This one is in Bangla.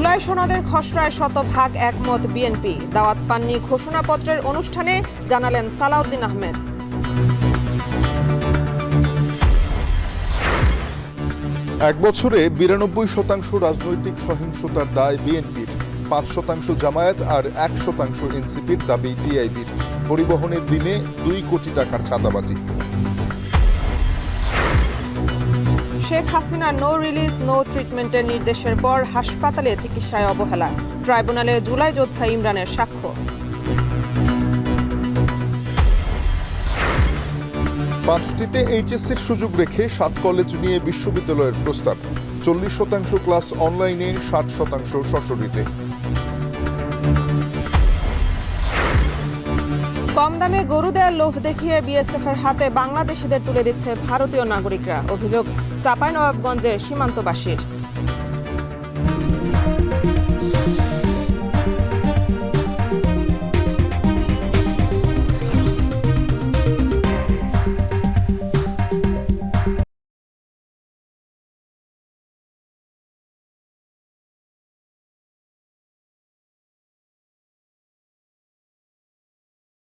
জুলাই সনদের খসড়ায় শতভাগ একমত বিএনপি। দাওয়াত পাননি ঘোষণাপত্রের অনুষ্ঠানে জানালেন সালাউদ্দিন আহমেদ। এক বছরে ৯২% রাজনৈতিক সহিংসতার দায় বিএনপির, ৫% জামায়াত আর ১% এনসিপির দাবি টিআইবির। পরিবহনের দিনে ২ কোটি টাকার চাঁদাবাজি। Sheikh Hasina no release no ট্রিটমেন্টের নির্দেশের পর হাসপাতালে চিকিৎসায় অবহেলা। ট্রাইব্যুনালে জুলাই যোদ্ধা ইমরানের সাক্ষ্য। ৫টিতে এইচএসসির সুযোগ রেখে ৭ কলেজ নিয়ে বিশ্ববিদ্যালয়ের প্রস্তাব। ৪০% ক্লাস অনলাইনে, ৬০% সশরীরে। কম দামে গরু দেওয়ার লোভ দেখিয়ে বিএসএফের হাতে বাংলাদেশিদের তুলে দিচ্ছে ভারতীয় নাগরিকরা। অভিযোগ চাঁপাইনবাবগঞ্জের সীমান্তবাসীর।